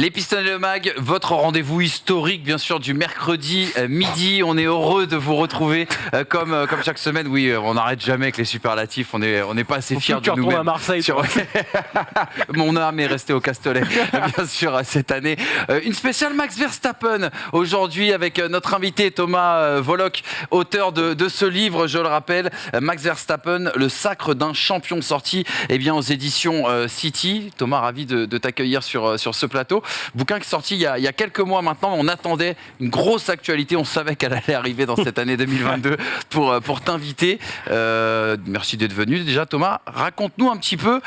Les Pistonnés Le Mag, votre rendez-vous historique, bien sûr, du mercredi midi. On est heureux de vous retrouver comme chaque semaine. Oui, on n'arrête jamais avec les superlatifs. On n'est pas assez fiers de nous-mêmes. À Marseille. Mon âme est restée au Castellet, bien sûr, cette année. Une spéciale Max Verstappen aujourd'hui avec notre invité Thomas Volok, auteur de ce livre, je le rappelle, Max Verstappen, le sacre d'un champion, sorti aux éditions City. Thomas, ravi de t'accueillir sur ce plateau. Bouquin qui est sorti il y a quelques mois maintenant. On attendait une grosse actualité. On savait qu'elle allait arriver dans cette année 2022 pour t'inviter. Merci d'être venu déjà, Thomas. Raconte-nous un petit peu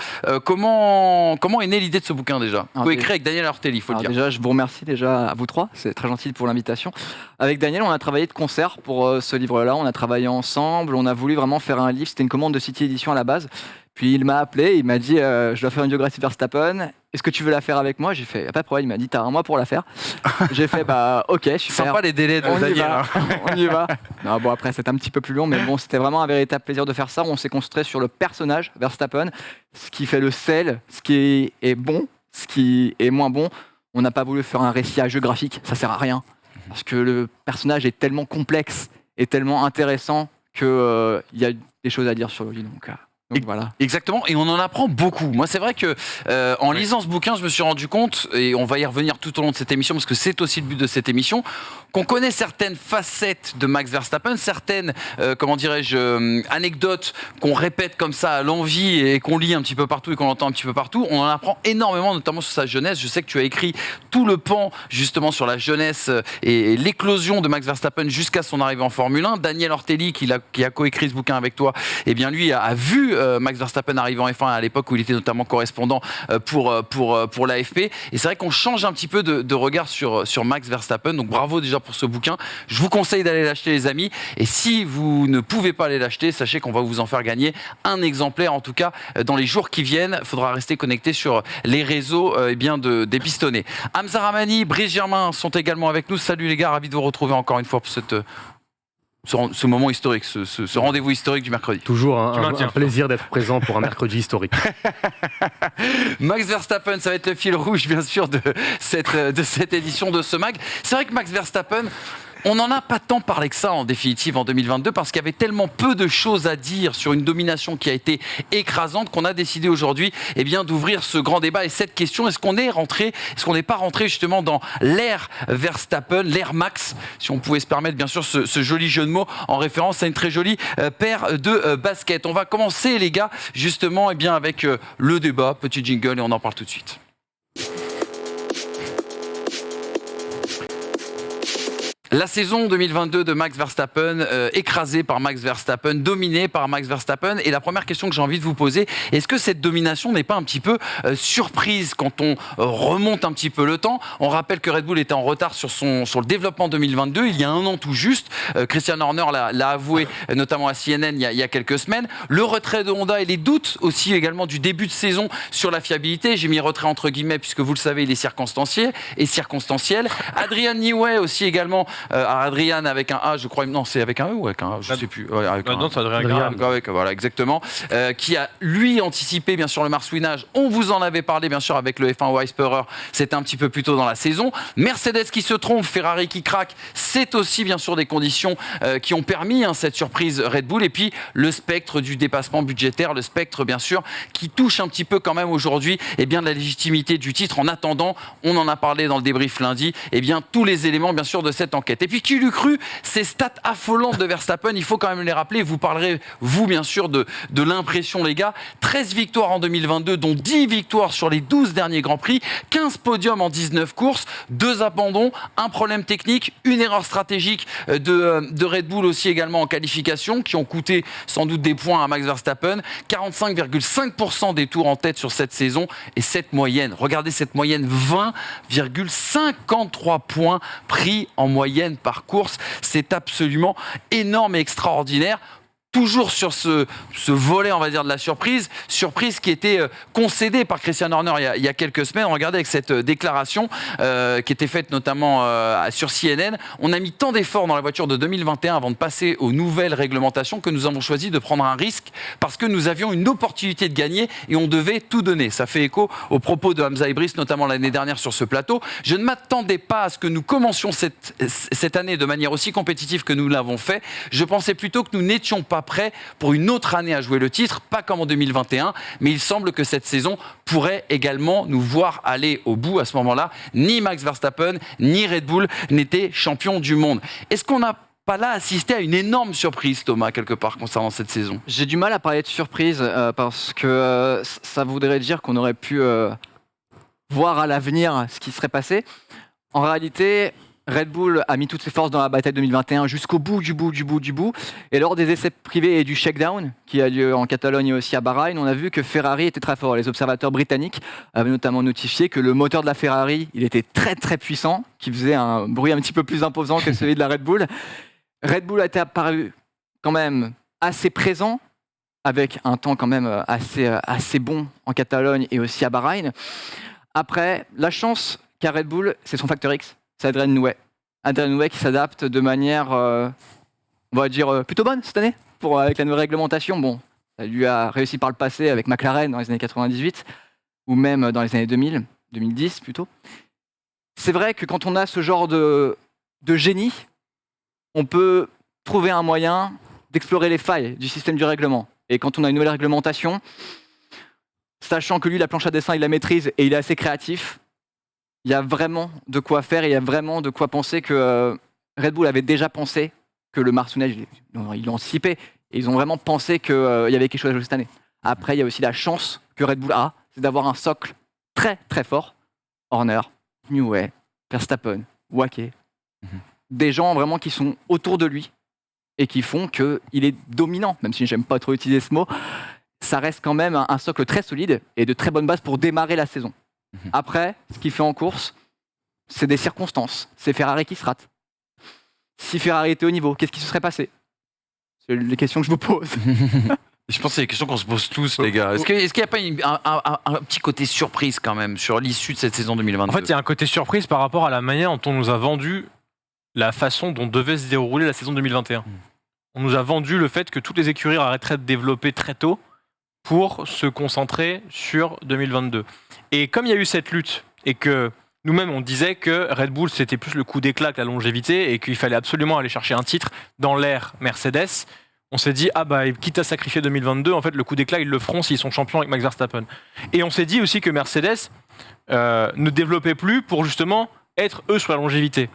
comment est née l'idée de ce bouquin déjà. Coécrit avec Daniel Ortelli, il faut le dire. Déjà, je vous remercie déjà à vous trois. C'est très gentil pour l'invitation. Avec Daniel, on a travaillé de concert pour ce livre-là. On a travaillé ensemble. On a voulu vraiment faire un livre. C'était une commande de City Edition à la base. Puis il m'a appelé, il m'a dit je dois faire une biographie Verstappen, est-ce que tu veux la faire avec moi? J'ai fait pas de problème, il m'a dit t'as un mois pour la faire. J'ai fait ok, super. Sympa les délais de Daniel. On y va. Non, bon, après c'était un petit peu plus long, mais bon, c'était vraiment un véritable plaisir de faire ça. On s'est concentré sur le personnage Verstappen, ce qui fait le sel, ce qui est bon, ce qui est moins bon. On n'a pas voulu faire un récit à jeu graphique, ça sert à rien. Parce que le personnage est tellement complexe et tellement intéressant qu'il y a des choses à dire sur lui. Donc voilà. Exactement, et on en apprend beaucoup. Moi, c'est vrai que en lisant ce bouquin, je me suis rendu compte, et on va y revenir tout au long de cette émission, parce que c'est aussi le but de cette émission, qu'on connaît certaines facettes de Max Verstappen, certaines, anecdotes qu'on répète comme ça à l'envi et qu'on lit un petit peu partout et qu'on entend un petit peu partout. On en apprend énormément, notamment sur sa jeunesse. Je sais que tu as écrit tout le pan, justement, sur la jeunesse et l'éclosion de Max Verstappen jusqu'à son arrivée en Formule 1. Daniel Ortelli, qui a coécrit ce bouquin avec toi, lui a vu Max Verstappen arriver en F1 à l'époque où il était notamment correspondant pour l'AFP. Et c'est vrai qu'on change un petit peu de regard sur Max Verstappen. Donc bravo déjà pour ce bouquin. Je vous conseille d'aller l'acheter, les amis. Et si vous ne pouvez pas aller l'acheter, sachez qu'on va vous en faire gagner un exemplaire, en tout cas dans les jours qui viennent. Il faudra rester connecté sur les réseaux des Pistonnés. Hamza Ramani, Brice Germain sont également avec nous. Salut les gars, ravi de vous retrouver encore une fois pour ce moment historique, ce rendez-vous historique du mercredi. Toujours un plaisir d'être présent pour un mercredi historique. Max Verstappen, ça va être le fil rouge, bien sûr, de cette édition de ce mag. C'est vrai que Max Verstappen, on n'en a pas tant parlé que ça, en définitive, en 2022, parce qu'il y avait tellement peu de choses à dire sur une domination qui a été écrasante qu'on a décidé aujourd'hui d'ouvrir ce grand débat. Et cette question, est-ce qu'on n'est pas rentré justement dans l'ère Verstappen, l'ère Max, si on pouvait se permettre, bien sûr, ce joli jeu de mots en référence à une très jolie paire de baskets. On va commencer, les gars, justement, avec le débat. Petit jingle et on en parle tout de suite. La saison 2022 de Max Verstappen, écrasée par Max Verstappen, dominée par Max Verstappen. Et la première question que j'ai envie de vous poser, est-ce que cette domination n'est pas un petit peu surprise quand on remonte un petit peu le temps? On rappelle que Red Bull était en retard sur le développement 2022, il y a un an tout juste. Christian Horner l'a avoué, notamment à CNN il y a quelques semaines. Le retrait de Honda et les doutes aussi également du début de saison sur la fiabilité. J'ai mis retrait entre guillemets puisque vous le savez, il est circonstanciel. Adrian Newey aussi également. Adrian avec un A, je crois. Non, c'est avec un E ou avec un A, je ne sais plus. Ouais, non, c'est Adrian. Voilà, exactement. Qui a, lui, anticipé, bien sûr, le marsouinage. On vous en avait parlé, bien sûr, avec le F1 Whisperer. C'était un petit peu plus tôt dans la saison. Mercedes qui se trompe, Ferrari qui craque. C'est aussi, bien sûr, des conditions qui ont permis cette surprise Red Bull. Et puis, le spectre du dépassement budgétaire, le spectre, bien sûr, qui touche un petit peu quand même aujourd'hui de la légitimité du titre. En attendant, on en a parlé dans le débrief lundi, tous les éléments, bien sûr, de cette enquête. Et puis, qui l'eût cru, ces stats affolantes de Verstappen, il faut quand même les rappeler. Vous parlerez, vous, bien sûr, de l'impression, les gars. 13 victoires en 2022, dont 10 victoires sur les 12 derniers Grands Prix, 15 podiums en 19 courses, 2 abandons, un problème technique, une erreur stratégique de Red Bull aussi également en qualification, qui ont coûté sans doute des points à Max Verstappen. 45,5% des tours en tête sur cette saison. Et cette moyenne, regardez cette moyenne, 20,53 points pris en moyenne par course. C'est absolument énorme et extraordinaire. toujours sur ce volet, on va dire, de la surprise qui était concédée par Christian Horner il y a quelques semaines. Regardez avec cette déclaration qui était faite notamment sur CNN. On a mis tant d'efforts dans la voiture de 2021 avant de passer aux nouvelles réglementations que nous avons choisi de prendre un risque parce que nous avions une opportunité de gagner et on devait tout donner. Ça fait écho aux propos de Hamza Ibris, notamment l'année dernière sur ce plateau. Je ne m'attendais pas à ce que nous commencions cette année de manière aussi compétitive que nous l'avons fait. Je pensais plutôt que nous n'étions pas prêts pour une autre année à jouer le titre, pas comme en 2021, mais il semble que cette saison pourrait également nous voir aller au bout. À ce moment-là, ni Max Verstappen, ni Red Bull n'étaient champions du monde. Est-ce qu'on n'a pas là assisté à une énorme surprise, Thomas, quelque part, concernant cette saison? J'ai du mal à parler de surprise parce que ça voudrait dire qu'on aurait pu voir à l'avenir ce qui serait passé. En réalité, Red Bull a mis toutes ses forces dans la bataille 2021 jusqu'au bout du bout. Et lors des essais privés et du shakedown, qui a lieu en Catalogne et aussi à Bahreïn, on a vu que Ferrari était très fort. Les observateurs britanniques avaient notamment notifié que le moteur de la Ferrari, il était très très puissant, qui faisait un bruit un petit peu plus imposant que celui de la Red Bull. Red Bull a été apparu quand même assez présent, avec un temps quand même assez bon en Catalogne et aussi à Bahreïn. Après, la chance qu'a Red Bull, c'est son facteur X. C'est Adrian Newey. Adrian Newey qui s'adapte de manière, on va dire, plutôt bonne cette année, avec la nouvelle réglementation. Bon, ça lui a réussi par le passé avec McLaren dans les années 98, ou même dans les années 2000, 2010 plutôt. C'est vrai que quand on a ce genre de génie, on peut trouver un moyen d'explorer les failles du système du règlement. Et quand on a une nouvelle réglementation, sachant que lui, la planche à dessin, il la maîtrise et il est assez créatif, il y a vraiment de quoi faire et il y a vraiment de quoi penser que Red Bull avait déjà pensé que le marseillage, ils l'ont anticipé et ils ont vraiment pensé qu'il y avait quelque chose à jouer cette année. Après, il y a aussi la chance que Red Bull a, c'est d'avoir un socle très très fort. Horner, Newey, Verstappen, Wackey. Des gens vraiment qui sont autour de lui et qui font qu'il est dominant, même si j'aime pas trop utiliser ce mot. Ça reste quand même un socle très solide et de très bonnes bases pour démarrer la saison. Après, ce qu'il fait en course, c'est des circonstances. C'est Ferrari qui se rate. Si Ferrari était au niveau, qu'est-ce qui se serait passé? C'est les questions que je vous pose. Je pense que c'est des questions qu'on se pose tous, les gars. Est-ce qu'il n'y a pas un petit côté surprise quand même sur l'issue de cette saison 2022? En fait, il y a un côté surprise par rapport à la manière dont on nous a vendu la façon dont devait se dérouler la saison 2021. On nous a vendu le fait que toutes les écuries arrêteraient de développer très tôt pour se concentrer sur 2022. Et comme il y a eu cette lutte et que nous-mêmes on disait que Red Bull c'était plus le coup d'éclat que la longévité et qu'il fallait absolument aller chercher un titre dans l'ère Mercedes, on s'est dit quitte à sacrifier 2022, en fait le coup d'éclat ils le feront s'ils sont champions avec Max Verstappen. Et on s'est dit aussi que Mercedes ne développait plus pour justement être eux sur la longévité.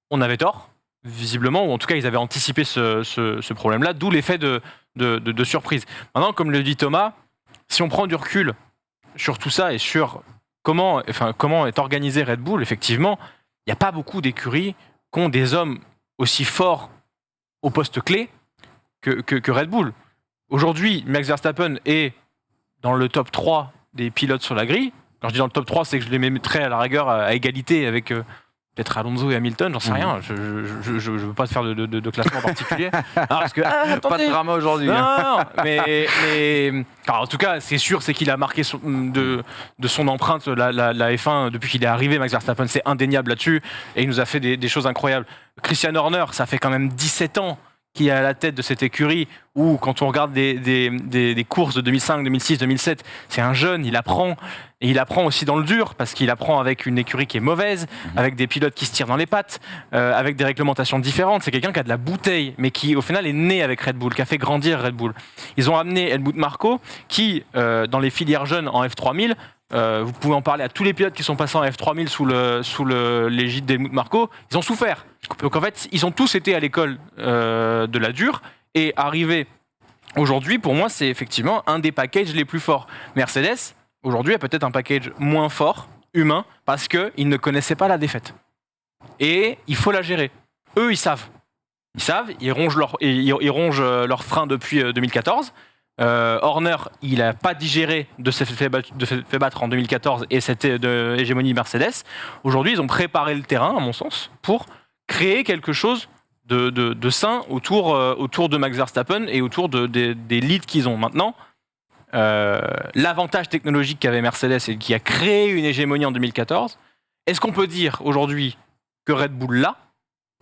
On avait tort, visiblement, ou en tout cas ils avaient anticipé ce problème-là, d'où l'effet de surprise. Maintenant, comme le dit Thomas, si on prend du recul sur tout ça et sur comment est organisé Red Bull, effectivement, il n'y a pas beaucoup d'écuries qui ont des hommes aussi forts au poste clé que Red Bull. Aujourd'hui, Max Verstappen est dans le top 3 des pilotes sur la grille. Quand je dis dans le top 3, c'est que je les mettrais à la rigueur à égalité avec peut-être Alonso et Hamilton, j'en sais rien. Je veux pas te faire de classement particulier. Parce que, pas de drama aujourd'hui. Non, mais alors, en tout cas, c'est sûr, c'est qu'il a marqué de son empreinte la F1 depuis qu'il est arrivé. Max Verstappen, c'est indéniable là-dessus. Et il nous a fait des choses incroyables. Christian Horner, ça fait quand même 17 ans qui est à la tête de cette écurie où, quand on regarde des courses de 2005, 2006, 2007, c'est un jeune, il apprend. Et il apprend aussi dans le dur, parce qu'il apprend avec une écurie qui est mauvaise, avec des pilotes qui se tirent dans les pattes, avec des réglementations différentes. C'est quelqu'un qui a de la bouteille, mais qui, au final, est né avec Red Bull, qui a fait grandir Red Bull. Ils ont amené Helmut Marko, qui, dans les filières jeunes en F3000, vous pouvez en parler à tous les pilotes qui sont passés en F3000 sous l'égide d'Helmut Marko, ils ont souffert. Donc en fait, ils ont tous été à l'école de la dure, et arrivé aujourd'hui, pour moi, c'est effectivement un des packages les plus forts. Mercedes, aujourd'hui, a peut-être un package moins fort, humain, parce qu'ils ne connaissaient pas la défaite. Et il faut la gérer. Eux, ils savent. Ils rongent leur frein depuis 2014. Horner, il n'a pas digéré de s'être fait battre en 2014 et cette hégémonie Mercedes. Aujourd'hui, ils ont préparé le terrain, à mon sens, pour créer quelque chose de sain autour de Max Verstappen et autour des leads qu'ils ont. Maintenant, l'avantage technologique qu'avait Mercedes et qui a créé une hégémonie en 2014, est-ce qu'on peut dire aujourd'hui que Red Bull l'a ?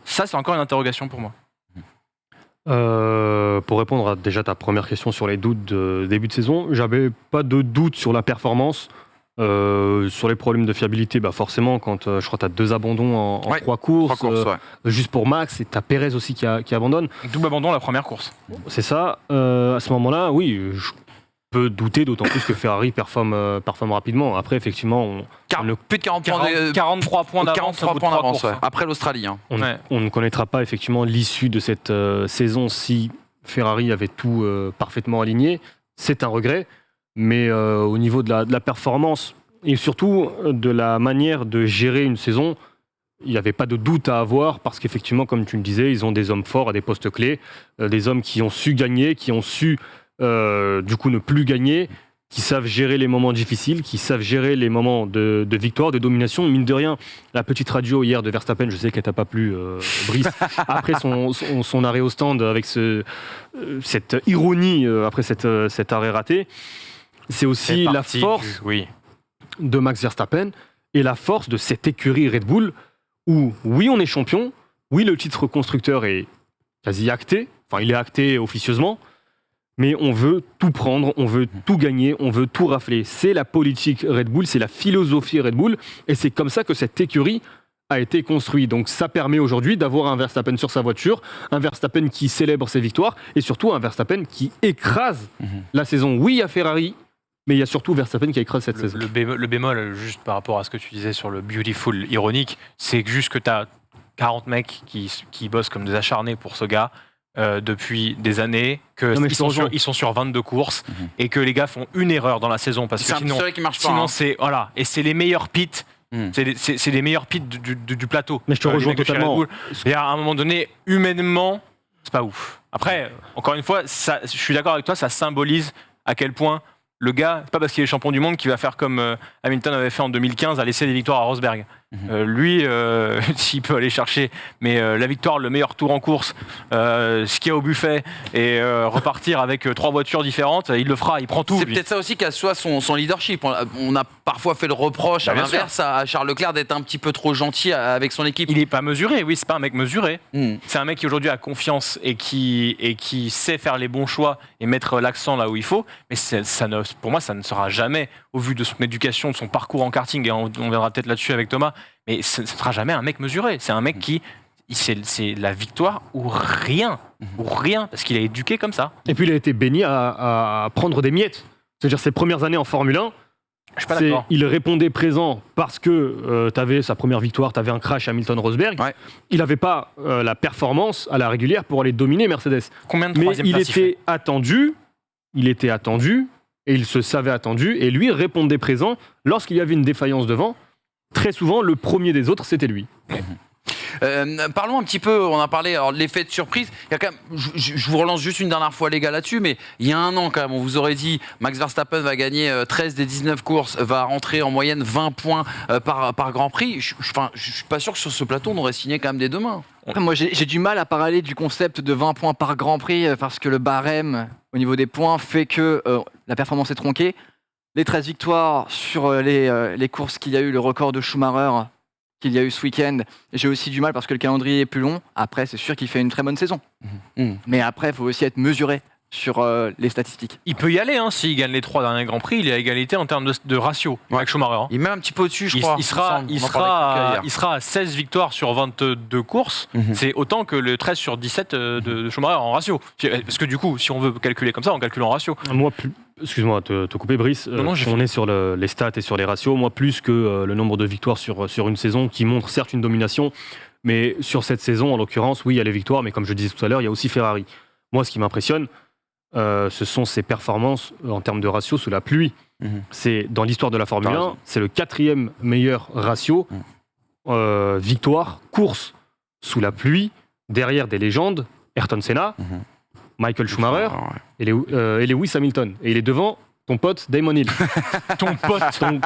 Ça, c'est encore une interrogation pour moi. Pour répondre à déjà ta première question sur les doutes de début de saison, j'avais pas de doute sur la performance. Sur les problèmes de fiabilité, forcément, quand je crois que tu as 2 abandons en 3 courses, juste pour Max, et tu as Pérez aussi qui abandonne. Double abandon la première course. C'est ça. À ce moment-là, oui, je peux douter, d'autant plus que Ferrari performe rapidement. Après, effectivement, plus de 43 points d'avance. Après l'Australie. Hein. On ne connaîtra pas effectivement l'issue de cette saison si Ferrari avait tout parfaitement aligné. C'est un regret. Mais au niveau de la performance et surtout de la manière de gérer une saison, il n'y avait pas de doute à avoir parce qu'effectivement, comme tu le disais, ils ont des hommes forts à des postes clés, des hommes qui ont su gagner, qui ont su du coup ne plus gagner, qui savent gérer les moments difficiles, qui savent gérer les moments de victoire, de domination. Mine de rien, la petite radio hier de Verstappen, je sais qu'elle t'a pas plu, Brice, après son arrêt au stand avec cette ironie après cet arrêt raté. C'est aussi la force de Max Verstappen et la force de cette écurie Red Bull où, oui, on est champion, oui, le titre constructeur est quasi acté, enfin, il est acté officieusement, mais on veut tout prendre, on veut tout gagner, on veut tout rafler. C'est la politique Red Bull, c'est la philosophie Red Bull, et c'est comme ça que cette écurie a été construite. Donc ça permet aujourd'hui d'avoir un Verstappen sur sa voiture, un Verstappen qui célèbre ses victoires, et surtout un Verstappen qui écrase la saison. Oui, il y a Ferrari, mais il y a surtout Verstappen qui écrase cette saison. Le bémol, juste par rapport à ce que tu disais sur le beautiful ironique, c'est juste que tu as 40 mecs qui bossent comme des acharnés pour ce gars depuis des années, qu'ils sont sur 22 courses et que les gars font une erreur dans la saison parce que sinon qui marche pas, sinon c'est voilà, et c'est les meilleurs pits. C'est les meilleurs pits du plateau. Mais je te rejoins totalement. Et à un moment donné, humainement, c'est pas ouf. Après, encore une fois, je suis d'accord avec toi, ça symbolise à quel point le gars, c'est pas parce qu'il est champion du monde qu'il va faire comme Hamilton avait fait en 2015, à laisser des victoires à Rosberg. Lui, s'il peut aller chercher la victoire, le meilleur tour en course, ce qu'il y a au buffet, et repartir avec 3 voitures différentes, il le fera, il prend tout. C'est peut-être ça aussi qu'assoit son leadership. On a parfois fait le reproche à l'inverse à Charles Leclerc d'être un petit peu trop gentil avec son équipe. Il n'est pas mesuré, oui, c'est pas un mec mesuré. C'est un mec qui aujourd'hui a confiance et qui sait faire les bons choix et mettre l'accent là où il faut, mais pour moi, ça ne sera jamais, au vu de son éducation, de son parcours en karting, et on viendra peut-être là-dessus avec Thomas, mais ce ne sera jamais un mec mesuré. C'est un mec qui, c'est la victoire ou rien, parce qu'il est éduqué comme ça. Et puis il a été béni à prendre des miettes. C'est-à-dire ses premières années en Formule 1, je suis pas d'accord. Il répondait présent parce que tu avais sa première victoire, tu avais un crash Hamilton-Rosberg. Ouais. Il n'avait pas la performance à la régulière pour aller dominer Mercedes. Combien de troisième place il était attendu, et il se savait attendu, et lui répondait présent lorsqu'il y avait une défaillance devant. Très souvent, le premier des autres, c'était lui. Parlons un petit peu, on a parlé de l'effet de surprise. Il y a quand même, je vous relance juste une dernière fois les gars là-dessus, mais il y a un an quand même, on vous aurait dit Max Verstappen va gagner 13 des 19 courses, va rentrer en moyenne 20 points par Grand Prix. Je suis pas sûr que sur ce plateau on aurait signé quand même des deux mains. Moi j'ai du mal à parler du concept de 20 points par Grand Prix parce que le barème au niveau des points fait que la performance est tronquée. Les 13 victoires sur les courses qu'il y a eu, le record de Schumacher qu'il y a eu ce week-end, j'ai aussi du mal parce que le calendrier est plus long. Après, c'est sûr qu'il fait une très bonne saison. Mais après, il faut aussi être mesuré sur les statistiques. Il peut y aller, hein, s'il gagne les 3 derniers Grands Prix, il est à égalité en termes de ratio avec Schumacher. Hein. Il met un petit peu au-dessus, je crois. Il sera à 16 victoires sur 22 courses. C'est autant que le 13 sur 17 de Schumacher en ratio. Parce que du coup, si on veut calculer comme ça, on calcule en ratio. Moi, excuse-moi de te couper, Brice. On est sur les stats et sur les ratios. Moi, plus que le nombre de victoires sur une saison qui montre certes une domination, mais sur cette saison, en l'occurrence, oui, il y a les victoires, mais comme je disais tout à l'heure, il y a aussi Ferrari. Moi, ce qui m'impressionne, ce sont ses performances en termes de ratio sous la pluie. C'est dans l'histoire de la Formule 1, c'est le 4e meilleur ratio victoire, course sous la pluie, derrière des légendes, Ayrton Senna, Michael Schumacher et Lewis Hamilton. Et il est devant ton pote Damon Hill. Ton pote. Donc,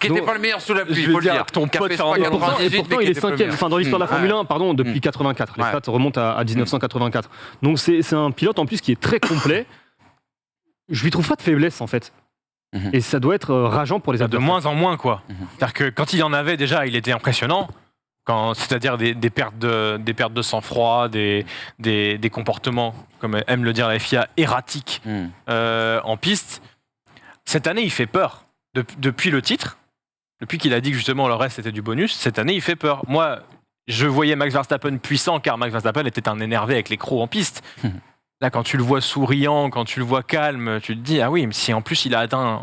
Qui n'était pas le meilleur sous la pluie, je il faut veux le dire, dire. ton Qui a pote fait Fernando Spa et pourtant, 98, mais il qui est était pas le 5e meilleur. dans l'histoire de la Formule Ouais. 1, pardon, depuis 84. Les Ouais. stats remontent à 1984. Donc c'est un pilote en plus qui est très complet. Je lui trouve pas de faiblesse en fait. Mhm. Et ça doit être rageant pour les De adversaires. moins en moins, quoi. Mhm. C'est-à-dire que quand il en avait déjà, il était impressionnant. C'est-à-dire des pertes de sang-froid, des comportements, comme aime le dire la FIA, erratiques en piste. Cette année, il fait peur. Depuis le titre, depuis qu'il a dit que justement le reste c'était du bonus, cette année, il fait peur. Moi, je voyais Max Verstappen puissant, car Max Verstappen était un énervé avec les crocs en piste. Là, quand tu le vois souriant, quand tu le vois calme, tu te dis, ah oui, mais si en plus il a atteint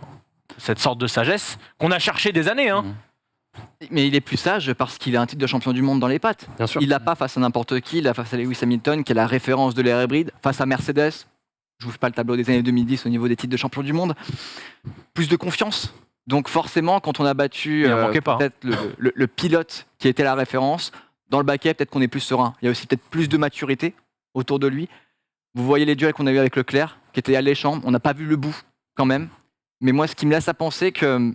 cette sorte de sagesse qu'on a cherché des années, hein. Mais il est plus sage parce qu'il a un titre de champion du monde dans les pattes. Bien sûr. Il l'a pas face à n'importe qui, il l'a face à Lewis Hamilton, qui est la référence de l'ère hybride, face à Mercedes. Je vous fais pas le tableau des années 2010 au niveau des titres de champion du monde. Plus de confiance. Donc forcément, quand on a battu Il en manquait pas, hein. peut-être le pilote qui était la référence, dans le baquet, peut-être qu'on est plus serein. Il y a aussi peut-être plus de maturité autour de lui. Vous voyez les duels qu'on a eu avec Leclerc, qui étaient alléchants. On n'a pas vu le bout, quand même. Mais moi, ce qui me laisse à penser que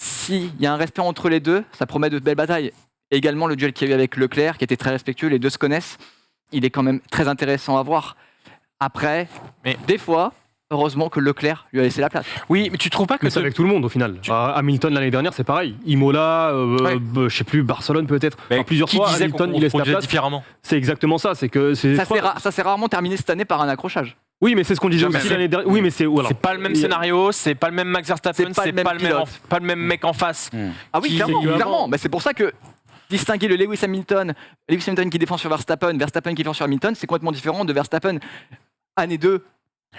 s'il y a un respect entre les deux, ça promet de belles batailles. Et également, le duel qu'il y a eu avec Leclerc, qui était très respectueux, les deux se connaissent. Il est quand même très intéressant à voir. Après, Mais- des fois, heureusement que Leclerc lui a laissé la place. Oui, mais tu trouves pas que Mais c'est avec tout le monde au final. Hamilton l'année dernière, c'est pareil. Imola, je sais plus, Barcelone peut-être. Enfin, plusieurs qui fois, disait Hamilton qu'on il laisse la produisait place. différemment? C'est exactement ça. C'est que c'est. Ça s'est rarement terminé cette année par un accrochage. Oui, mais c'est ce qu'on disait Jamais. aussi l'année dernière. Oui, mais c'est. Voilà. C'est pas le même Il y a- scénario, c'est pas le même Max Verstappen, C'est pas le même pilote. pas le même mec en face. Ah oui, Qui- clairement, c'est que clairement. avant- Mais c'est pour ça que distinguer le Lewis Hamilton qui défend sur Verstappen qui défend sur Hamilton, c'est complètement différent de Verstappen année 2.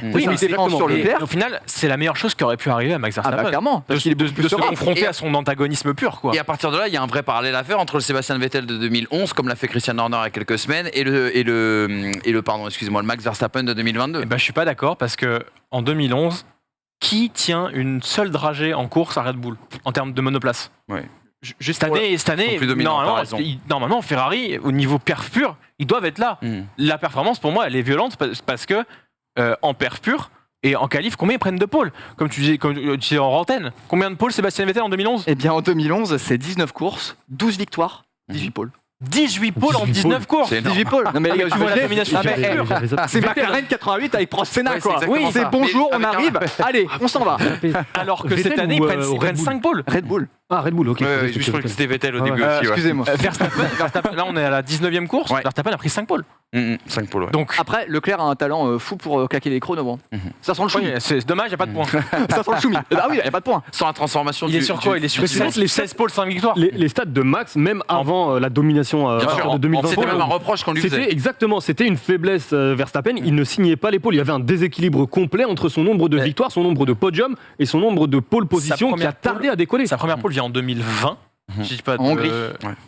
Oui, qui mais défend exactement. sur Et Leclerc. au final, c'est la meilleure chose qui aurait pu arriver à Max Ah Verstappen. bah clairement, parce qu'il est de beaucoup plus se serein. confronter Et- à son antagonisme pur, quoi. Et à partir de là, il y a un vrai parallèle à faire entre le Sébastien Vettel de 2011, comme l'a fait Christian Horner il y a quelques semaines, et le Max Verstappen de 2022. Eh ben, je suis pas d'accord parce que en 2011, qui tient une seule dragée en course à Red Bull en termes de monoplace? Juste Cette pour- année, Ils sont plus dominants, t'as raison. normalement, Ferrari, au niveau perf pur, ils doivent être là. La performance, pour moi, elle est violente parce que en perf pur et en qualif, combien ils prennent de pôles? Comme tu disais en antenne, combien de pôles Sébastien Vettel en 2011? Eh bien en 2011, c'est 19 courses, 12 victoires, 18 pôles. 18 pôles en 18 19 courses. C'est énorme. 18 pôles. Non mais les gars, Tu vois la je- domination Ah, mais, pure. eh, J'avais zappé. c'est McLaren 88 avec Prost Senna Ouais, quoi. c'est exactement C'est ça. bonjour, Mais on avec arrive. Allez, on s'en va. Alors que Vettel cette année, ou, ils au Red prennent Bull 5 pôles. Red Bull. Ah, Red Bull, ok. Je crois que c'était Vettel au Ah début ouais. aussi. Ouais. Excusez-moi. Verstappen, là, on est à la 19e course. Ouais. Verstappen a pris 5 pôles. 5 pôles. Ouais. Donc, Après, Leclerc a un talent fou pour claquer les chronos. Bon. Ça sent le choumi. oui, c'est dommage, il n'y a pas de points. Ça sent le choumi. Ah oui, il n'y a pas de point. Sans la transformation Il est sur quoi? Il est sur Mais sinon, 16 pôles, 5 victoires. Les stats de Max, même avant la domination à Bien partir sûr, de 2020. c'était même un reproche qu'on lui faisait. C'était exactement, c'était une faiblesse Verstappen. Il ne signait pas l'épaule. Il y avait un déséquilibre complet entre son nombre de Mais- victoires, son nombre de podiums et son nombre de pole position qui première a tardé à décoller. Sa première pole vient en 2020. Je dis pas de- En Hongrie.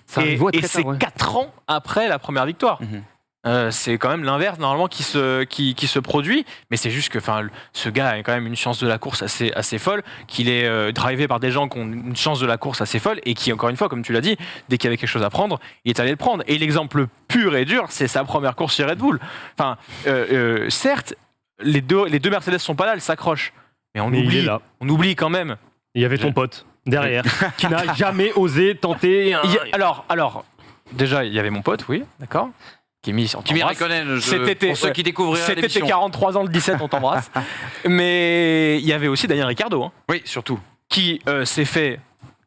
Ça et arrive très et c'est tard, ouais. 4 ans après la première victoire. C'est quand même l'inverse normalement qui se produit, mais c'est juste que ce gars a quand même une chance de la course assez folle, qu'il est drivé par des gens qui ont une chance de la course assez folle et qui, encore une fois, comme tu l'as dit, dès qu'il y avait quelque chose à prendre, il est allé le prendre. Et l'exemple pur et dur, c'est sa première course chez Red Bull. Certes, les deux Mercedes sont pas là, elles s'accrochent, mais Mais il est là. on oublie quand même. Il y avait ton pote derrière qui n'a jamais osé tenter. Alors, déjà, il y avait mon pote, oui, d'accord, Kimi Raikkonen, Cet pour ceux qui découvriraient C'était tes l'émission. 43 ans le 17, on t'embrasse. Mais il y avait aussi Daniel Ricciardo, hein, Oui, surtout. qui s'est fait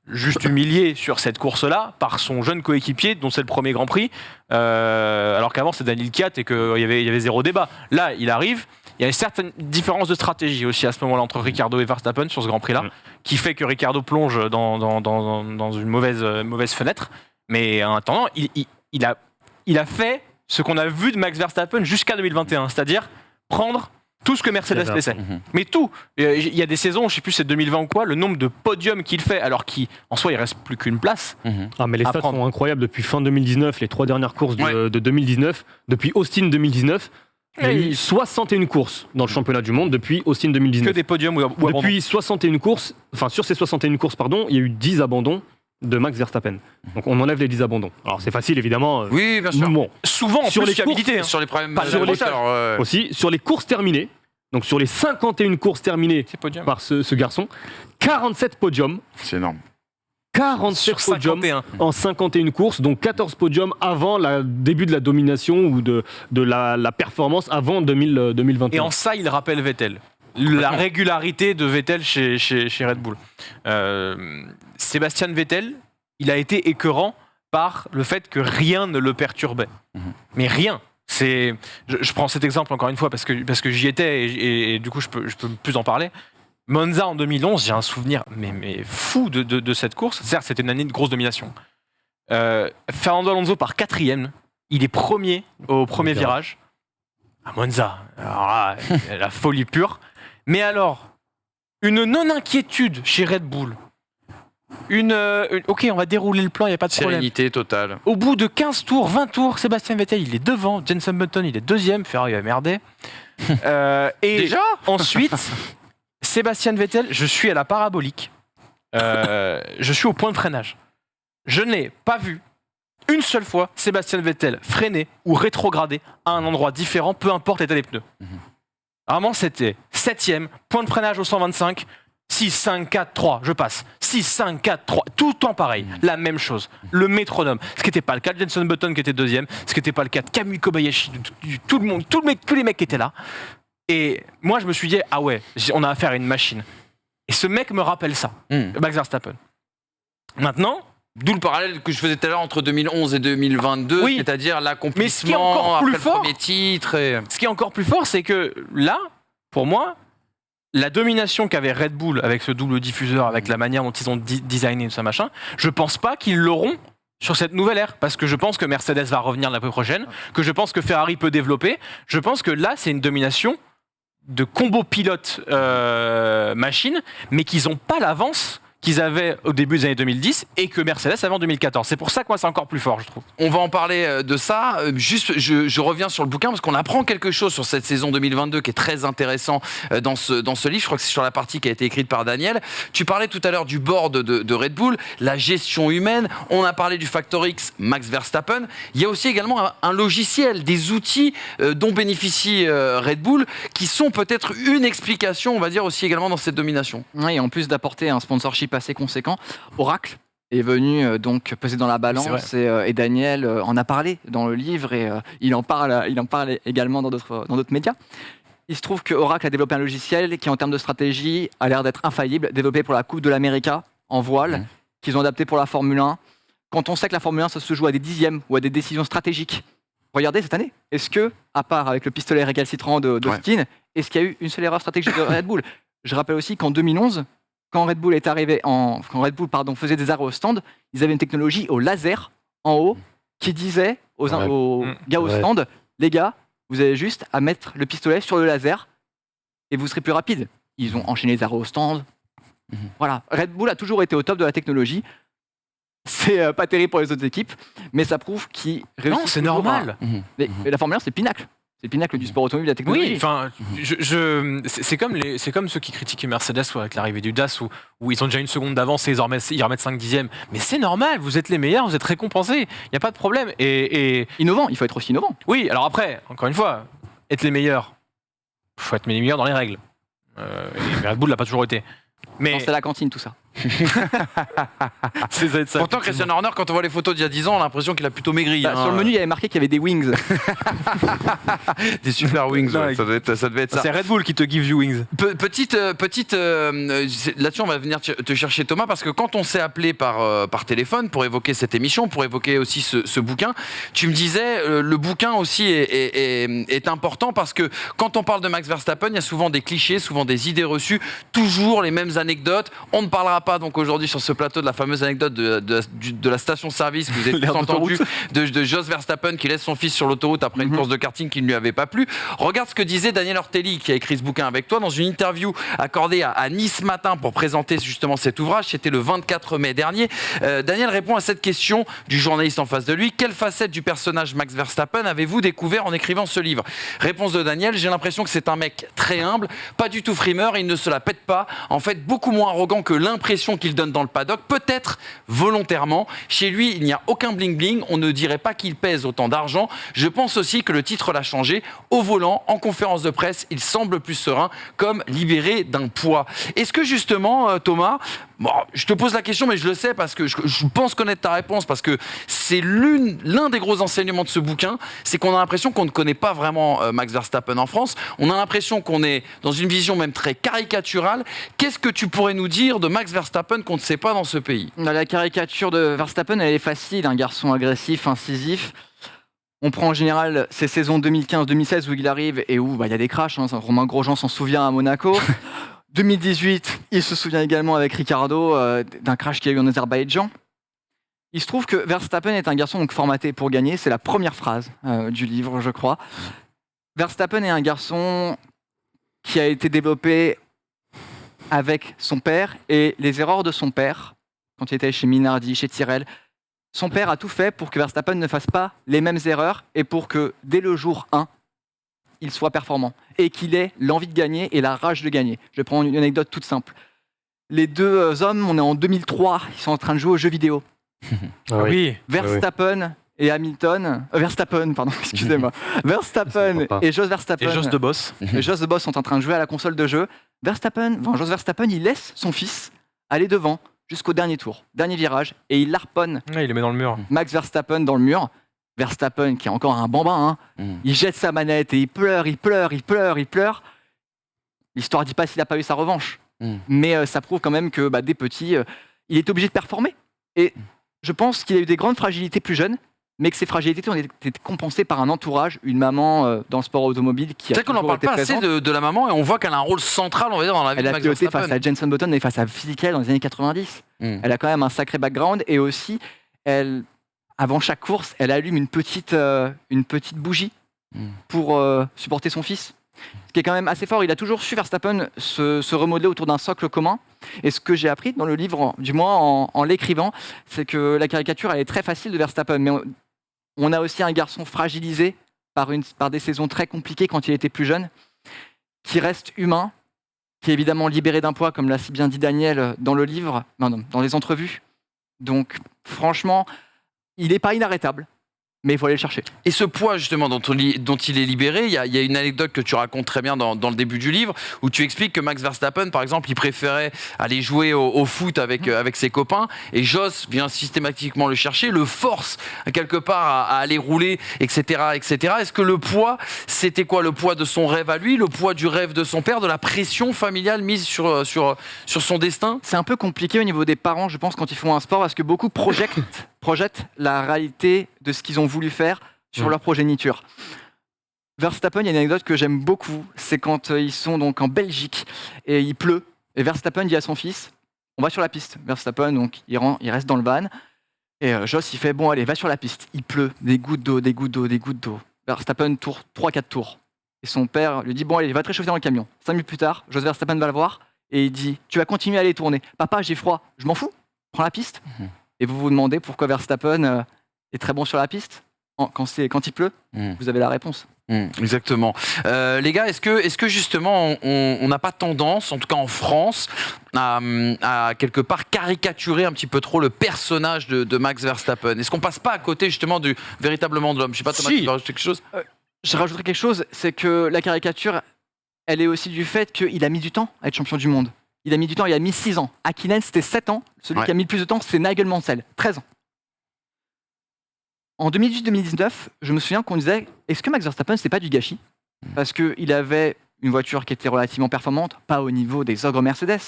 juste humilier sur cette course-là par son jeune coéquipier, dont c'est le premier Grand Prix, alors qu'avant c'était Daniel Kiat et qu'il y avait zéro débat. Là, il arrive. Il y a une certaine différence de stratégie aussi à ce moment-là entre Ricciardo et Verstappen sur ce Grand Prix-là, qui fait que Ricciardo plonge dans une mauvaise fenêtre. Mais en attendant, il a fait ce qu'on a vu de Max Verstappen jusqu'à 2021, c'est-à-dire prendre tout ce que Mercedes laissait. Mais tout. Il y a des saisons, je ne sais plus si c'est 2020 ou quoi, le nombre de podiums qu'il fait, alors qu'en soi, il reste plus qu'une place. Ah, mais les à stats prendre. sont incroyables depuis fin 2019, les 3 dernières courses Ouais. de 2019, depuis Austin 2019. Il y a Et eu 61 courses dans le championnat du monde depuis Austin que 2019. des podiums ou abandons. Depuis 61 courses, enfin sur ces 61 courses, pardon, il y a eu 10 abandons de Max Verstappen. Donc on enlève les 10 abandons. Alors c'est facile évidemment. Oui, bien sûr. Bon, Souvent en Sur plus les fiabilité. hein. Sur les problèmes Pas sur les moteurs, aussi sur les courses terminées. Donc sur les 51 courses terminées C'est podium. par ce garçon, 47 podiums. C'est énorme. 47 Sur podiums 51. en 51 courses, donc 14 podiums avant le début de la domination ou de la performance avant 2021. Et en ça, il rappelle Vettel. La régularité de Vettel chez Red Bull. Sébastien Vettel, il a été écœurant par le fait que rien ne le perturbait. Mais rien. Je prends cet exemple encore une fois parce que j'y étais et du coup je peux plus en parler. Monza en 2011, j'ai un souvenir mais fou de cette course. Certes, c'était une année de grosse domination. Fernando Alonso part 4e, il est premier au premier virage à Monza. Alors là, la folie pure. Mais alors, une non-inquiétude chez Red Bull. Ok, on va dérouler le plan, il n'y a pas de problème. Sérénité totale. Au bout de 15 tours, 20 tours, Sébastien Vettel, il est devant. Jenson Button, il est 2e. Ferrari a merdé. Et Déjà ensuite, Sébastien Vettel, je suis à la parabolique. Je suis au point de freinage. Je n'ai pas vu une seule fois Sébastien Vettel freiner ou rétrograder à un endroit différent, peu importe l'état des pneus. Vraiment, c'était 7e, point de freinage au 125, 6, 5, 4, 3, je passe. 6, 5, 4, 3, tout le temps pareil, la même chose, le métronome. Ce qui n'était pas le cas de Jenson Button qui était 2e, ce qui n'était pas le cas de Kamui Kobayashi, tout le monde, tous les mecs qui étaient là. Et moi, je me suis dit, ah ouais, on a affaire à une machine. Et ce mec me rappelle ça, Max Verstappen. Maintenant, d'où le parallèle que je faisais tout à l'heure entre 2011 et 2022, oui, c'est-à-dire l'accomplissement mais ce qui est encore plus après fort, le premier titre. Ce qui est encore plus fort, c'est que là, pour moi, la domination qu'avait Red Bull avec ce double diffuseur, avec la manière dont ils ont designé tout ça machin, je pense pas qu'ils l'auront sur cette nouvelle ère, parce que je pense que Mercedes va revenir l'année prochaine, que je pense que Ferrari peut développer. Je pense que là, c'est une domination de combo pilote machine, mais qu'ils n'ont pas l'avance qu'ils avaient au début des années 2010 et que Mercedes avait en 2014. C'est pour ça que moi, c'est encore plus fort, je trouve. On va en parler de ça. Juste, je reviens sur le bouquin parce qu'on apprend quelque chose sur cette saison 2022 qui est très intéressant dans ce livre. Je crois que c'est sur la partie qui a été écrite par Daniel. Tu parlais tout à l'heure du board de Red Bull, la gestion humaine. On a parlé du Factor X, Max Verstappen. Il y a aussi également un logiciel, des outils dont bénéficie Red Bull qui sont peut-être une explication, on va dire, aussi également dans cette domination. Oui, en plus d'apporter un sponsorship assez conséquent, Oracle est venu donc peser dans la balance et Daniel en a parlé dans le livre et il en parle également dans d'autres médias. Il se trouve que Oracle a développé un logiciel qui en termes de stratégie a l'air d'être infaillible, développé pour la Coupe de l'América en voile, qu'ils ont adapté pour la Formule 1. Quand on sait que la Formule 1 ça se joue à des dixièmes ou à des décisions stratégiques, regardez cette année, est-ce que, à part avec le pistolet récalcitrant d'Austin, est-ce qu'il y a eu une seule erreur stratégique de Red Bull? Je rappelle aussi qu'en 2011, quand Red Bull faisait des arrêts au stand, ils avaient une technologie au laser en haut qui disait aux gars au stand, les gars, vous avez juste à mettre le pistolet sur le laser et vous serez plus rapide. Ils ont enchaîné les arrêts au stand. Voilà, Red Bull a toujours été au top de la technologie. C'est pas terrible pour les autres équipes, mais ça prouve qu'ils réussissent. Non, c'est toujours normal. Mais la Formule 1, c'est le pinacle. C'est le pinacle du sport automobile, de la technologie. Oui, enfin, c'est comme ceux qui critiquaient Mercedes avec l'arrivée du DAS où ils ont déjà une seconde d'avance et ils remettent 5 dixièmes. Mais c'est normal, vous êtes les meilleurs, vous êtes récompensés, il n'y a pas de problème. Et Innovant, il faut être aussi innovant. oui, alors après, encore une fois, être les meilleurs, il faut être les meilleurs dans les règles. Et Red Bull l'a pas toujours été. Mais C'est la cantine, tout ça. c'est ça. Pourtant, Christian Horner, quand on voit les photos d'il y a 10 ans, on a l'impression qu'il a plutôt maigri. Sur le menu, il y avait marqué qu'il y avait des wings. Des super wings, Ouais. ça devait être ça. C'est Red Bull qui te give you wings. Petite là-dessus on va venir te chercher Thomas parce que quand on s'est appelé par téléphone pour évoquer cette émission, pour évoquer aussi ce bouquin, tu me disais le bouquin aussi est important parce que quand on parle de Max Verstappen, il y a souvent des clichés, souvent des idées reçues, toujours les mêmes anecdotes. On ne parlera pas donc aujourd'hui sur ce plateau de la fameuse anecdote de la station-service que vous avez tous entendu de Jos Verstappen qui laisse son fils sur l'autoroute après une course de karting qui ne lui avait pas plu. Regarde ce que disait Daniel Ortelli qui a écrit ce bouquin avec toi dans une interview accordée à Nice Matin pour présenter justement cet ouvrage. C'était le 24 mai dernier. Daniel répond à cette question du journaliste en face de lui. Quelle facette du personnage Max Verstappen avez-vous découvert en écrivant ce livre? Réponse de Daniel, j'ai l'impression que c'est un mec très humble, pas du tout frimeur, il ne se la pète pas, en fait beaucoup moins arrogant que l'imprévisible l'impression qu'il donne dans le paddock, peut-être volontairement. Chez lui, il n'y a aucun bling-bling. On ne dirait pas qu'il pèse autant d'argent. Je pense aussi que le titre l'a changé. Au volant, en conférence de presse, il semble plus serein, comme libéré d'un poids. Est-ce que justement, Thomas, bon, je te pose la question, mais je le sais parce que je pense connaître ta réponse, parce que c'est l'un des gros enseignements de ce bouquin, c'est qu'on a l'impression qu'on ne connaît pas vraiment Max Verstappen en France. On a l'impression qu'on est dans une vision même très caricaturale. Qu'est-ce que tu pourrais nous dire de Max Verstappen qu'on ne sait pas dans ce pays ? La caricature de Verstappen, elle est facile, un garçon agressif, incisif. On prend en général ces saisons 2015-2016 où il arrive et où il y a des crashs. Romain Grosjean s'en souvient à Monaco. 2018, il se souvient également avec Ricardo d'un crash qu'il y a eu en Azerbaïdjan. Il se trouve que Verstappen est un garçon donc formaté pour gagner. C'est la première phrase du livre, je crois. Verstappen est un garçon qui a été développé avec son père et les erreurs de son père, quand il était chez Minardi, chez Tyrrell. Son père a tout fait pour que Verstappen ne fasse pas les mêmes erreurs et pour que dès le jour 1, il soit performant et qu'il ait l'envie de gagner et la rage de gagner. Je vais prendre une anecdote toute simple. Les deux hommes, on est en 2003, ils sont en train de jouer aux jeux vidéo. Oui. Verstappen et Hamilton, Verstappen, pardon, excusez-moi. Verstappen et Jos Verstappen. Et Jos de Boss. Les Jos de Boss sont en train de jouer à la console de jeu. Jos Verstappen, il laisse son fils aller devant jusqu'au dernier tour, dernier virage, et il harponne Ouais, il le met dans le mur. Max Verstappen dans le mur. Verstappen, qui est encore un bambin, il jette sa manette et il pleure. L'histoire dit pas s'il n'a pas eu sa revanche. Mais ça prouve quand même que dès petit, il est obligé de performer. Et je pense qu'il a eu des grandes fragilités plus jeunes, mais que ces fragilités ont été compensées par un entourage, une maman dans le sport automobile qui a C'est vrai qu'on n'en toujours parle été pas assez présente. de la maman, et on voit qu'elle a un rôle central, on va dire, dans la vie Elle de a Max piloté Verstappen. face à Jenson Button et face à Fisichella dans les années 90. Elle a quand même un sacré background et aussi, avant chaque course, elle allume une petite bougie pour supporter son fils. Ce qui est quand même assez fort. Il a toujours su, Verstappen, se remodeler autour d'un socle commun. Et ce que j'ai appris dans le livre, du moins en l'écrivant, c'est que la caricature, elle est très facile de Verstappen. Mais on a aussi un garçon fragilisé par des saisons très compliquées quand il était plus jeune, qui reste humain, qui est évidemment libéré d'un poids, comme l'a si bien dit Daniel dans le livre, dans les entrevues. Donc, franchement, il n'est pas inarrêtable, mais il faut aller le chercher. Et ce poids, justement, dont il est libéré, il y a une anecdote que tu racontes très bien dans le début du livre, où tu expliques que Max Verstappen, par exemple, il préférait aller jouer au foot avec ses copains, et Jos vient systématiquement le chercher, le force, quelque part, à aller rouler, etc., etc. Est-ce que le poids, c'était quoi? Le poids de son rêve à lui, le poids du rêve de son père, de la pression familiale mise sur son destin? C'est un peu compliqué au niveau des parents, je pense, quand ils font un sport, parce que beaucoup projettent la réalité de ce qu'ils ont voulu faire sur leur progéniture. Verstappen, il y a une anecdote que j'aime beaucoup, c'est quand ils sont donc en Belgique et il pleut, et Verstappen dit à son fils, on va sur la piste. Verstappen, donc, il reste dans le van, et Jos, il fait, bon allez, va sur la piste. Il pleut, des gouttes d'eau. Verstappen tourne 3-4 tours. Et son père lui dit, bon allez, va te réchauffer dans le camion. 5 minutes plus tard, Jos Verstappen va le voir, et il dit, tu vas continuer à aller tourner. Papa, j'ai froid. Je m'en fous, prends la piste. Et vous vous demandez pourquoi Verstappen est très bon sur la piste quand il pleut. Vous avez la réponse. Exactement. Les gars, est-ce que justement on n'a pas tendance, en tout cas en France, à quelque part caricaturer un petit peu trop le personnage de Max Verstappen? Est-ce qu'on passe pas à côté justement véritablement de l'homme? Je sais pas, Thomas, tu veux rajouter quelque chose? Je rajouterai quelque chose, c'est que la caricature, elle est aussi du fait qu'il a mis du temps à être champion du monde. Il a mis du temps, il a mis 6 ans. Hakkinen, c'était 7 ans. Celui qui a mis le plus de temps, c'est Nigel Mansell, 13 ans. En 2018-2019, je me souviens qu'on disait, est-ce que Max Verstappen, c'est pas du gâchis? Parce qu'il avait une voiture qui était relativement performante, pas au niveau des ogres Mercedes,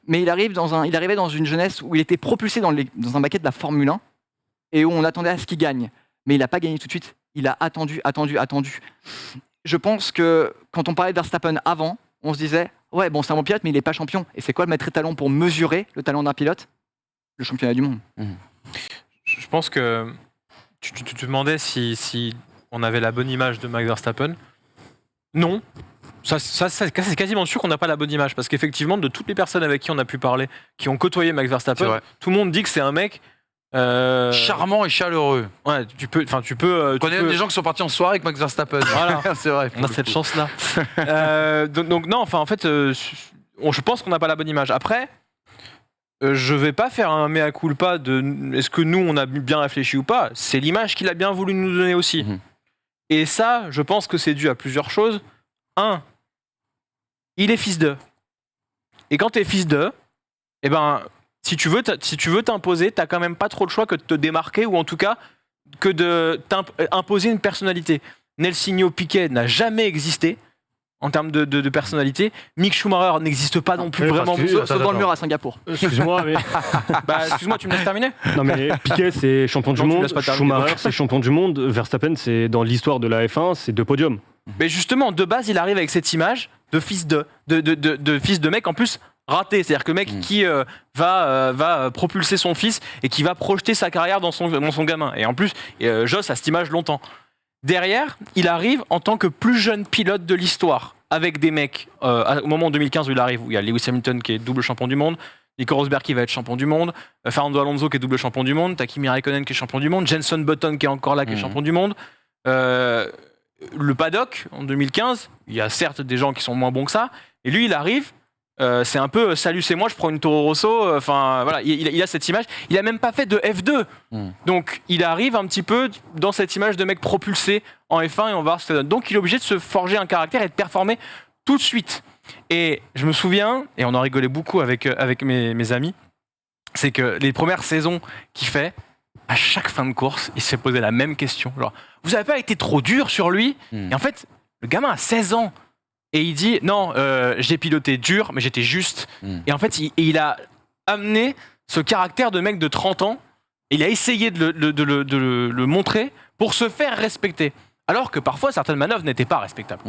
mais il arrivait dans une jeunesse où il était propulsé dans un baquet de la Formule 1 et où on attendait à ce qu'il gagne. Mais il n'a pas gagné tout de suite, il a attendu. Je pense que quand on parlait de Verstappen avant, on se disait, ouais, bon, c'est un bon pilote, mais il n'est pas champion. Et c'est quoi le maître étalon pour mesurer le talent d'un pilote? Le championnat du monde. Je pense que tu te demandais si on avait la bonne image de Max Verstappen. Non. Ça, c'est quasiment sûr qu'on n'a pas la bonne image. Parce qu'effectivement, de toutes les personnes avec qui on a pu parler, qui ont côtoyé Max Verstappen, tout le monde dit que c'est un mec charmant et chaleureux. Ouais, tu peux. On connaît des gens qui sont partis en soirée avec Max Verstappen. Voilà. C'est vrai. On a cette chance-là. Donc non, enfin, en fait, je pense qu'on n'a pas la bonne image. Après, je vais pas faire un mea culpa de est-ce que nous on a bien réfléchi ou pas. C'est l'image qu'il a bien voulu nous donner aussi. Et ça, je pense que c'est dû à plusieurs choses. Un, il est fils d'eux. Et quand t'es fils d'eux, eh ben, si tu veux t'imposer, t'as quand même pas trop le choix que de te démarquer ou en tout cas que de imposer une personnalité. Nelsinho Piquet n'a jamais existé en termes de personnalité. Mick Schumacher n'existe pas non plus vraiment. Sauf dans le mur à Singapour. Excuse-moi, mais. Excuse-moi, tu me laisses terminer? Non, mais Piquet, c'est champion du Non, tu me monde. laisses pas terminer. Schumacher, c'est champion du monde. Verstappen, c'est dans l'histoire de la F1, c'est 2 podiums. Mais justement, de base, il arrive avec cette image de fils de fils de mec en plus raté. C'est-à-dire que le mec qui va propulser son fils et qui va projeter sa carrière dans son gamin. Et en plus, Joss a cette image longtemps. Derrière, il arrive en tant que plus jeune pilote de l'histoire, avec des mecs, au moment en 2015 où il arrive, où il y a Lewis Hamilton qui est double champion du monde, Nico Rosberg qui va être champion du monde, Fernando Alonso qui est double champion du monde, Kimi Räikkönen qui est champion du monde, Jenson Button qui est encore là, qui est champion du monde. Le paddock, en 2015, il y a certes des gens qui sont moins bons que ça, et lui, il arrive, c'est un peu salut, c'est moi, je prends une Toro Rosso. Enfin, voilà, il a cette image. Il a même pas fait de F2. Donc, il arrive un petit peu dans cette image de mec propulsé en F1 et on va voir ce que ça donne. Donc, il est obligé de se forger un caractère et de performer tout de suite. Et je me souviens, et on en rigolait beaucoup avec mes amis, c'est que les premières saisons qu'il fait, à chaque fin de course, il s'est posé la même question. Genre, vous avez pas été trop dur sur lui? Et en fait, le gamin a 16 ans. Et il dit, non, j'ai piloté dur, mais j'étais juste. Et en fait, il a amené ce caractère de mec de 30 ans, et il a essayé de le montrer pour se faire respecter. Alors que parfois, certaines manœuvres n'étaient pas respectables.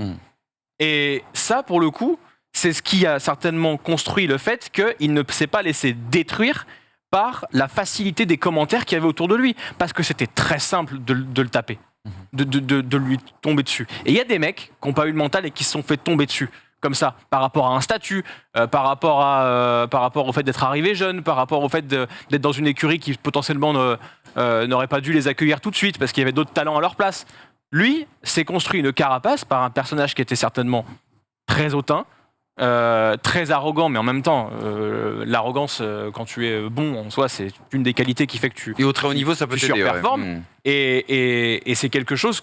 Et ça, pour le coup, c'est ce qui a certainement construit le fait qu'il ne s'est pas laissé détruire par la facilité des commentaires qu'il y avait autour de lui. Parce que c'était très simple de le taper. De lui tomber dessus. Et il y a des mecs qui n'ont pas eu le mental et qui se sont fait tomber dessus, comme ça, par rapport à un statut, par rapport au fait d'être arrivé jeune, par rapport au fait d'être dans une écurie qui potentiellement n'aurait pas dû les accueillir tout de suite parce qu'il y avait d'autres talents à leur place. Lui s'est construit une carapace par un personnage qui était certainement très hautain, très arrogant, mais en même temps, l'arrogance, quand tu es bon en soi, c'est une des qualités qui fait que tu... Et au très haut niveau, ça peut t'aider. Surperformes. Et c'est quelque chose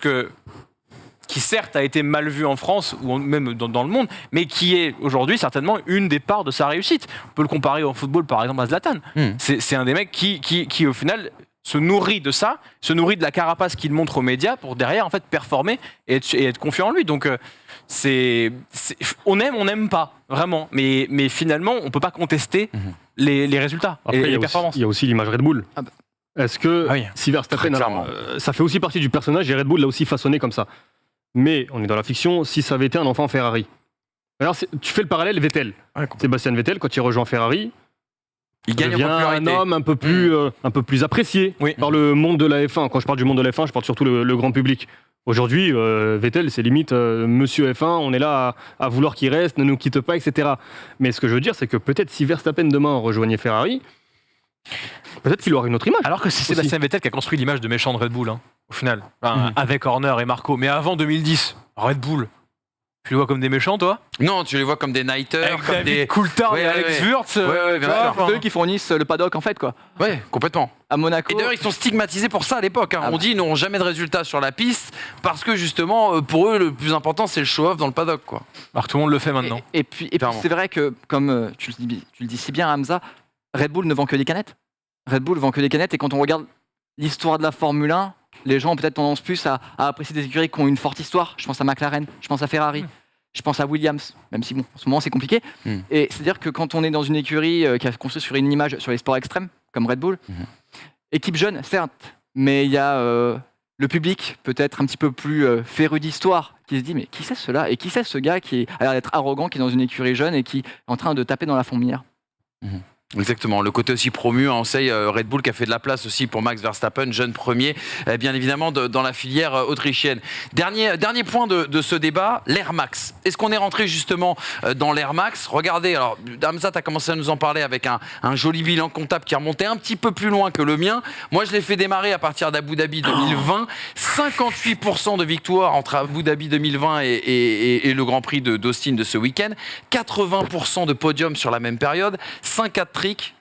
qui certes a été mal vu en France ou même dans le monde, mais qui est aujourd'hui certainement une des parts de sa réussite. On peut le comparer au football par exemple à Zlatan. C'est un des mecs qui au final se nourrit de ça, se nourrit de la carapace qu'il montre aux médias pour derrière en fait performer et être confiant en lui. Donc on n'aime pas vraiment, mais finalement on peut pas contester les résultats. Après, et les performances. Il y a aussi l'image Red Bull. Est-ce que si Verstappen, ça fait aussi partie du personnage et Red Bull l'a aussi façonné comme ça. Mais on est dans la fiction, si ça avait été un enfant Ferrari. Alors tu fais le parallèle Vettel. Sébastien Vettel, quand il rejoint Ferrari, il gagne devient un homme un peu plus apprécié par le monde de la F1. Quand je parle du monde de la F1, je parle surtout le grand public. Aujourd'hui, Vettel, c'est limite Monsieur F1, on est là à vouloir qu'il reste, ne nous quitte pas, etc. Mais ce que je veux dire, c'est que peut-être si Verstappen demain rejoignait Ferrari, peut-être qu'il aurait une autre image. Alors que c'est Sébastien Vettel qui a construit l'image de méchant de Red Bull, au final, avec Horner et Marco. Mais avant 2010, Red Bull, tu les vois comme des méchants, toi? Non, tu les vois comme des nighters, avec comme David des Coulthard et Alex Wurz. Ouais, bien sûr. C'est eux qui fournissent le paddock en fait quoi. Ouais, complètement. À Monaco. Et d'ailleurs, ils sont stigmatisés pour ça à l'époque. On dit ils n'auront jamais de résultats sur la piste parce que justement, pour eux, le plus important, c'est le show-off dans le paddock, quoi. Alors tout le monde le fait maintenant. Et puis c'est vrai que, comme tu le dis si bien, Hamza, Red Bull ne vend que des canettes. Red Bull vend que des canettes et quand on regarde l'histoire de la Formule 1, les gens ont peut-être tendance plus à apprécier des écuries qui ont une forte histoire. Je pense à McLaren, je pense à Ferrari. Je pense à Williams, même si bon, en ce moment c'est compliqué. Et c'est-à-dire que quand on est dans une écurie qui a construit sur une image sur les sports extrêmes, comme Red Bull, équipe jeune, certes, mais il y a le public, peut-être un petit peu plus féru d'histoire, qui se dit mais qui c'est cela? Et qui c'est ce gars qui a l'air d'être arrogant, qui est dans une écurie jeune et qui est en train de taper dans la fourmilière? Exactement, le côté aussi promu, on sait Red Bull qui a fait de la place aussi pour Max Verstappen, jeune premier, bien évidemment dans la filière autrichienne. Dernier point de ce débat, l'Air Max. Est-ce qu'on est rentré justement dans l'Air Max? Regardez, alors Hamza, tu as commencé à nous en parler avec un joli bilan comptable qui remontait un petit peu plus loin que le mien. Moi, je l'ai fait démarrer à partir d'Abu Dhabi 2020. 58% de victoires entre Abu Dhabi 2020 et le Grand Prix d'Austin de ce week-end. 80% de podium sur la même période. 5 4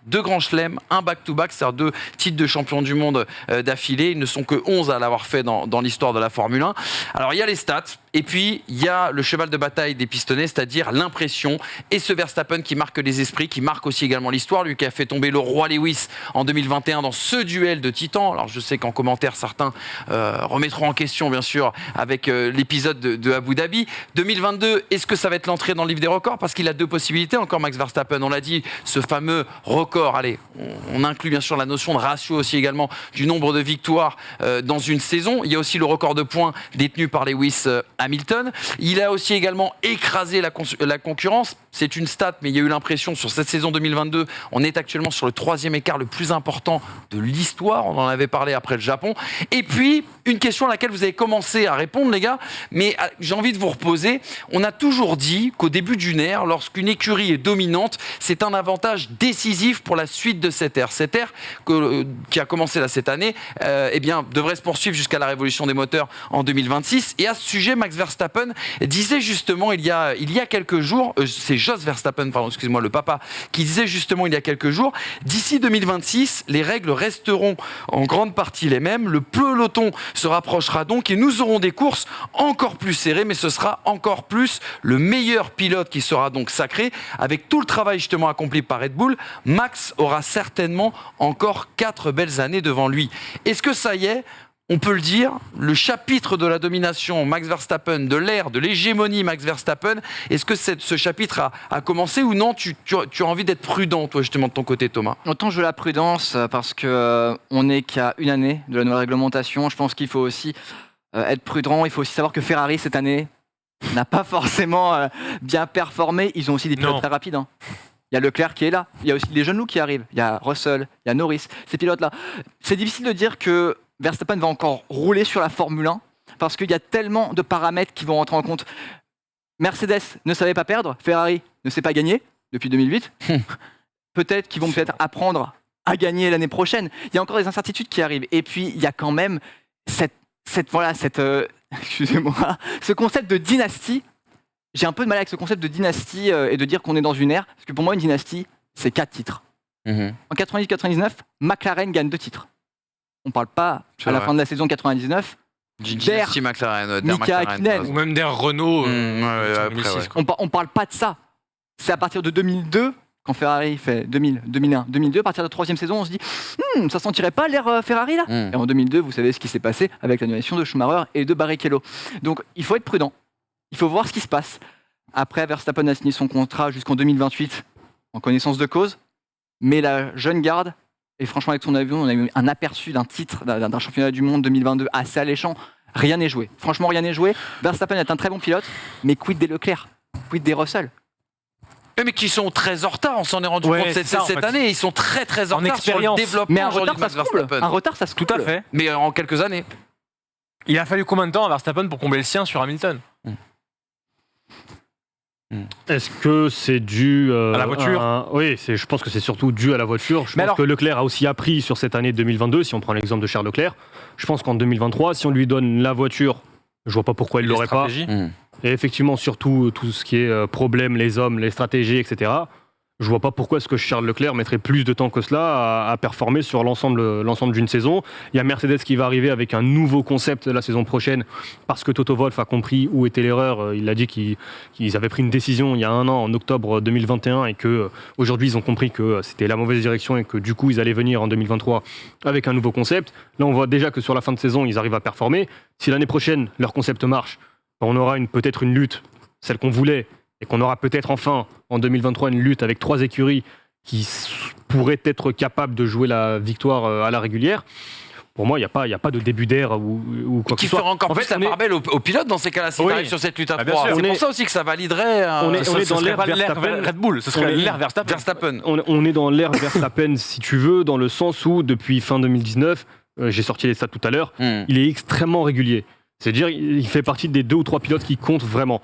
2 grands chelems, un back-to-back, c'est-à-dire 2 titres de champion du monde d'affilée. Ils ne sont que 11 à l'avoir fait dans l'histoire de la Formule 1. Alors, il y a les stats, et puis il y a le cheval de bataille des pistonnets, c'est-à-dire l'impression, et ce Verstappen qui marque les esprits, qui marque aussi également l'histoire, lui qui a fait tomber le roi Lewis en 2021 dans ce duel de titans. Alors, je sais qu'en commentaire, certains remettront en question, bien sûr, avec l'épisode de Abu Dhabi. 2022, est-ce que ça va être l'entrée dans le livre des records? Parce qu'il a 2 possibilités encore, Max Verstappen. On l'a dit, ce fameux record. Allez, on inclut bien sûr la notion de ratio aussi également du nombre de victoires dans une saison. Il y a aussi le record de points détenu par Lewis Hamilton. Il a aussi également écrasé la concurrence. C'est une stat, mais il y a eu l'impression sur cette saison 2022, on est actuellement sur le 3e écart le plus important de l'histoire. On en avait parlé après le Japon. Et puis, une question à laquelle vous avez commencé à répondre, les gars, mais j'ai envie de vous reposer. On a toujours dit qu'au début d'une ère, lorsqu'une écurie est dominante, c'est un avantage décisif pour la suite de cette ère. Cette ère qui a commencé là cette année, eh bien, devrait se poursuivre jusqu'à la révolution des moteurs en 2026. Et à ce sujet, Max Verstappen disait justement il y a quelques jours, c'est Jos Verstappen, pardon, excusez-moi, le papa, qui disait justement il y a quelques jours, d'ici 2026, les règles resteront en grande partie les mêmes. Le peloton se rapprochera donc et nous aurons des courses encore plus serrées, mais ce sera encore plus le meilleur pilote qui sera donc sacré. Avec tout le travail justement accompli par Red Bull, Max aura certainement encore 4 belles années devant lui. Est-ce que ça y est, on peut le dire, le chapitre de la domination Max Verstappen, de l'ère, de l'hégémonie Max Verstappen, est-ce que ce chapitre a commencé ou non? Tu as envie d'être prudent, toi, justement, de ton côté, Thomas? Autant je veux la prudence, parce qu'on n'est qu'à une année de la nouvelle réglementation. Je pense qu'il faut aussi être prudent. Il faut aussi savoir que Ferrari, cette année, n'a pas forcément bien performé. Ils ont aussi des pilotes très rapides. Il y a Leclerc qui est là. Il y a aussi les jeunes loups qui arrivent. Il y a Russell, il y a Norris. Ces pilotes-là. C'est difficile de dire que Verstappen va encore rouler sur la Formule 1 parce qu'il y a tellement de paramètres qui vont rentrer en compte. Mercedes ne savait pas perdre. Ferrari ne sait pas gagner depuis 2008. Peut-être qu'ils vont apprendre à gagner l'année prochaine. Il y a encore des incertitudes qui arrivent. Et puis, il y a quand même excusez-moi, ce concept de dynastie. J'ai un peu de mal avec ce concept de dynastie et de dire qu'on est dans une ère. Parce que pour moi, une dynastie, c'est 4 titres. En 90-99, McLaren gagne 2 titres. On ne parle pas à la fin de la saison 99 Dynastie McLaren, Mika Hakkinen. Ou même d'air Renault. On ne parle pas de ça. C'est à partir de 2002, quand Ferrari fait 2000, 2001, 2002, à partir de la 3e saison, on se dit ça sentirait pas l'ère Ferrari là Et en 2002, vous savez ce qui s'est passé avec l'annulation de Schumacher et de Barrichello. Donc il faut être prudent. Il faut voir ce qui se passe. Après, Verstappen a signé son contrat jusqu'en 2028 en connaissance de cause. Mais la jeune garde, et franchement avec son avion, on a eu un aperçu d'un titre, d'un championnat du monde 2022 assez alléchant. Rien n'est joué. Franchement, rien n'est joué. Verstappen est un très bon pilote, mais quid des Leclerc? Quid des Russell? Mais qui sont très en retard, on s'en est rendu compte cette année. Ils sont très en retard sur le développement. Mais un retard, ça se coule. Tout à fait. Mais en quelques années. Il a fallu combien de temps à Verstappen pour combler le sien sur Hamilton? Est-ce que c'est dû à la voiture? Oui, je pense que c'est surtout dû à la voiture. Je pense que Leclerc a aussi appris sur cette année 2022, si on prend l'exemple de Charles Leclerc. Je pense qu'en 2023, si on lui donne la voiture, je vois pas pourquoi il l'aurait pas. Et effectivement, surtout tout ce qui est problème, les hommes, les stratégies, etc. Je vois pas pourquoi est-ce que Charles Leclerc mettrait plus de temps que cela à performer sur l'ensemble d'une saison. Il y a Mercedes qui va arriver avec un nouveau concept la saison prochaine parce que Toto Wolff a compris où était l'erreur. Il a dit qu'ils avaient pris une décision il y a 1 an, en octobre 2021, et qu'aujourd'hui ils ont compris que c'était la mauvaise direction et que du coup ils allaient venir en 2023 avec un nouveau concept. Là on voit déjà que sur la fin de saison ils arrivent à performer. Si l'année prochaine leur concept marche, on aura peut-être une lutte, celle qu'on voulait, et qu'on aura peut-être enfin, en 2023, une lutte avec 3 écuries qui pourraient être capables de jouer la victoire à la régulière. Pour moi, il n'y a pas de début d'ère ou quoi que ce soit. Qui fera encore plus la part belle aux pilotes dans ces cas-là, s'ils arrivent sur cette lutte à 3. C'est pour ça aussi que ça validerait... On est dans l'ère Red Bull, ce serait l'ère Verstappen. On est dans l'ère Verstappen, si tu veux, dans le sens où, depuis fin 2019, j'ai sorti les stats tout à l'heure, il est extrêmement régulier. C'est-à-dire, il fait partie des 2 ou 3 pilotes qui comptent vraiment.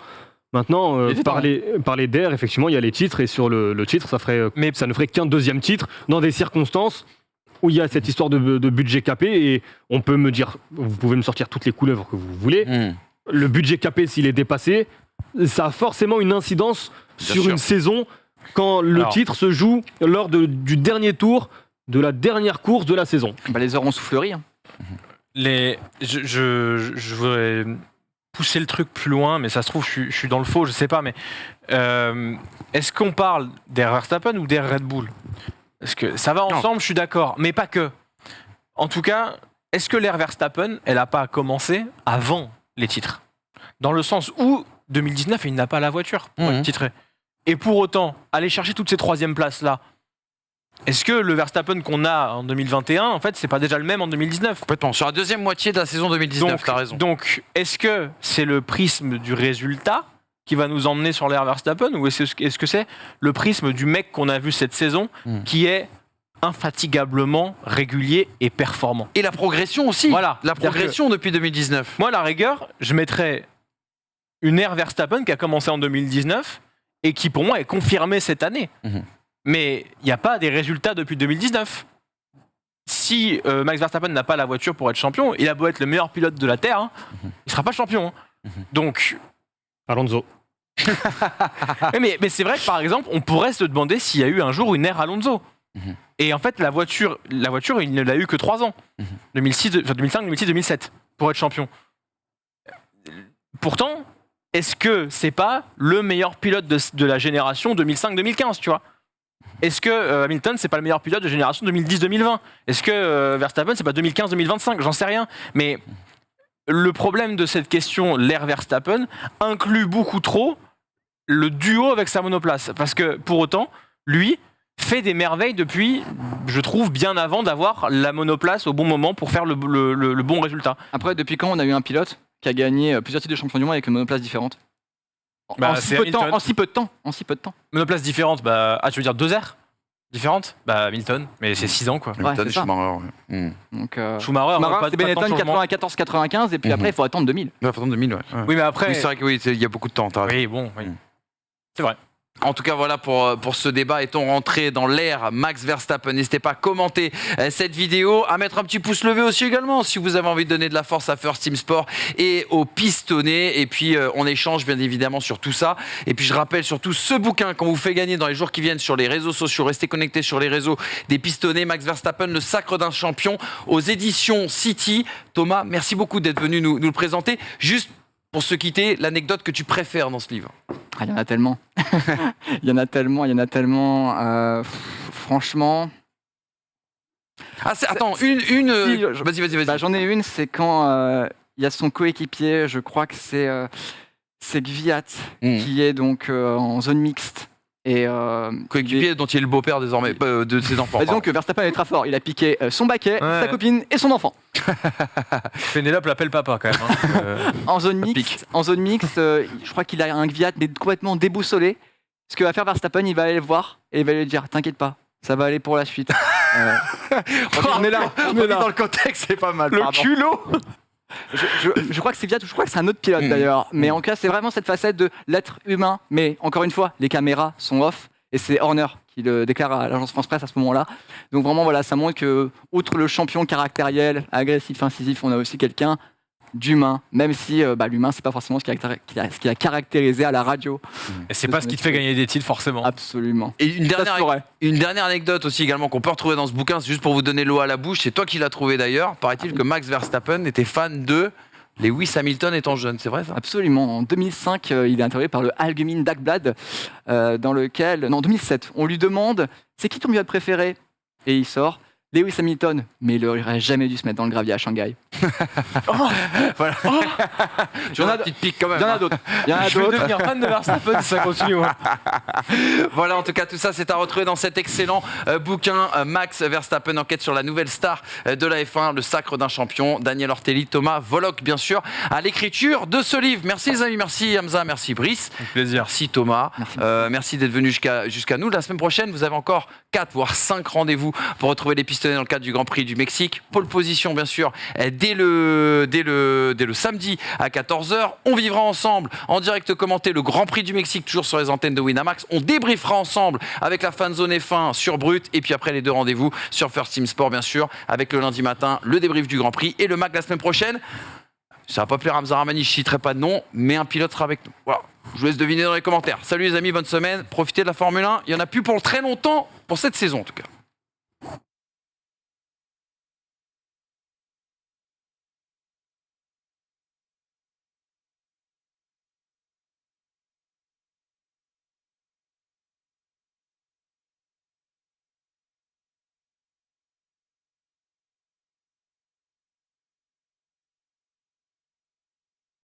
Maintenant, parler d'air, effectivement, il y a les titres, et sur le titre, ça ne ferait qu'un 2e titre, dans des circonstances où il y a cette histoire de budget capé, et on peut me dire, vous pouvez me sortir toutes les couleuvres que vous voulez, le budget capé, s'il est dépassé, ça a forcément une incidence sur une saison quand le Alors. titre se joue lors du dernier tour de la dernière course de la saison. Bah, les heures ont soufflerie. Hein. Je voudrais pousser le truc plus loin, mais ça se trouve, je suis dans le faux, je sais pas, mais est-ce qu'on parle d'Air Verstappen ou d'Air Red Bull? Parce que ça va ensemble, je suis d'accord, mais pas que. En tout cas, est-ce que l'Air Verstappen, elle n'a pas commencé avant les titres? Dans le sens où 2019, il n'a pas la voiture pour être titré. Et pour autant, aller chercher toutes ces troisièmes places-là, est-ce que le Verstappen qu'on a en 2021, en fait, c'est pas déjà le même en 2019? Complètement. Sur la deuxième moitié de la saison 2019, t'as raison. Donc, est-ce que c'est le prisme du résultat qui va nous emmener sur l'Air Verstappen, ou est-ce que c'est le prisme du mec qu'on a vu cette saison qui est infatigablement régulier et performant? Et la progression aussi. Voilà. La progression depuis 2019. Moi, à la rigueur, je mettrais une Air Verstappen qui a commencé en 2019 et qui, pour moi, est confirmée cette année. Mais il n'y a pas des résultats depuis 2019. Si Max Verstappen n'a pas la voiture pour être champion, il a beau être le meilleur pilote de la Terre, hein, il ne sera pas champion. Hein. Donc, Alonso. mais c'est vrai que, par exemple, on pourrait se demander s'il y a eu un jour une ère Alonso. Et en fait, la voiture, il ne l'a eu que 3 ans. 2005, 2006, 2007, pour être champion. Pourtant, est-ce que c'est pas le meilleur pilote de la génération 2005-2015, tu vois? Est-ce que Hamilton, c'est pas le meilleur pilote de génération 2010-2020? Est-ce que Verstappen, c'est pas 2015-2025? J'en sais rien. Mais le problème de cette question, l'Air Verstappen, inclut beaucoup trop le duo avec sa monoplace. Parce que, pour autant, lui fait des merveilles depuis, je trouve, bien avant d'avoir la monoplace au bon moment pour faire le bon résultat. Après, depuis quand on a eu un pilote qui a gagné plusieurs titres de champion du monde avec une monoplace différente? Bah, en si peu de temps. Monoplace différente, tu veux dire 2 airs différentes? Hamilton, mais c'est 6 ans quoi. Hamilton, c'est ça. Schumacher, ouais. Donc, Schumacher, pas c'est de Benetton temps de changement. 94-95 et puis après il faut attendre 2000. Ouais, pendant 2000, ouais. Oui, mais après. Oui, c'est vrai qu'il y a beaucoup de temps. T'as raison. Oui, bon, oui. C'est vrai. En tout cas, voilà pour ce débat. Est-on rentré dans l'ère Max Verstappen? N'hésitez pas à commenter cette vidéo, à mettre un petit pouce levé aussi également si vous avez envie de donner de la force à First Team Sport et au pistonné. Et puis, on échange bien évidemment sur tout ça. Et puis, je rappelle surtout ce bouquin qu'on vous fait gagner dans les jours qui viennent sur les réseaux sociaux. Restez connectés sur les réseaux des pistonnés. Max Verstappen, le sacre d'un champion, aux éditions City. Thomas, merci beaucoup d'être venu nous le présenter. Juste pour se quitter, l'anecdote que tu préfères dans ce livre? Il y en a tellement. Il y en a tellement. Franchement. Attends, vas-y. Bah, j'en ai une, c'est quand il y a son coéquipier, je crois que c'est Gviat, qui est donc en zone mixte. Et coéquipier dont il est le beau-père désormais de ses enfants. Disons que Verstappen est très fort. Il a piqué son baquet, sa copine et son enfant. Pénélope l'appelle papa quand même. Hein. En zone mixte, je crois qu'il a un Gviat mais complètement déboussolé. Ce que va faire Verstappen, il va aller le voir et il va lui dire t'inquiète pas, ça va aller pour la suite. On est là. Dans le contexte, c'est pas mal. Le culot. Je crois que c'est Viat ou je crois que c'est un autre pilote d'ailleurs. Mais en tout cas, c'est vraiment cette facette de l'être humain. Mais encore une fois, les caméras sont off et c'est Horner qui le déclare à l'agence France Presse à ce moment-là. Donc vraiment, voilà, ça montre que, outre le champion caractériel, agressif, incisif, on a aussi quelqu'un d'humain, même si l'humain, c'est pas forcément ce qui a caractérisé à la radio. Et c'est pas ce qui te fait gagner des titres forcément. Absolument. Et une dernière anecdote aussi également qu'on peut retrouver dans ce bouquin, c'est juste pour vous donner l'eau à la bouche, c'est toi qui l'as trouvé d'ailleurs. Paraît-il que Max Verstappen était fan de Lewis Hamilton étant jeune, c'est vrai ça? Absolument. En 2005, il est interviewé par le Allgemeine Dagblad, dans lequel, non, 2007, on lui demande c'est qui ton pilote préféré? Et il sort Lewis Hamilton, mais il n'aurait jamais dû se mettre dans le gravier à Shanghai. Voilà. J'en ai une petite pique quand même. Il y en a d'autres. Je vais devenir fan de Verstappen si ça continue. Ouais. Voilà, en tout cas, tout ça, c'est à retrouver dans cet excellent bouquin Max Verstappen, enquête sur la nouvelle star de la F1, le sacre d'un champion. Daniel Ortelli, Thomas Voloc, bien sûr, à l'écriture de ce livre. Merci les amis, merci Hamza, merci Brice. Avec plaisir. Merci Thomas. Merci d'être venu jusqu'à nous. La semaine prochaine, vous avez encore 4 voire 5 rendez-vous pour retrouver les pistonnés dans le cadre du Grand Prix du Mexique. Pole position, bien sûr, dès le samedi à 14h. On vivra ensemble en direct commenté le Grand Prix du Mexique, toujours sur les antennes de Winamax. On débriefera ensemble avec la fanzone F1 sur Brut. Et puis après, les 2 rendez-vous sur First Team Sport, bien sûr, avec le lundi matin, le débrief du Grand Prix et le MAC la semaine prochaine. Ça va pas plaire à Hamza Ramani, je citerai pas de nom, mais un pilote sera avec nous. Voilà. Je vous laisse deviner dans les commentaires. Salut les amis, bonne semaine. Profitez de la Formule 1. Il n'y en a plus pour très longtemps pour cette saison en tout cas.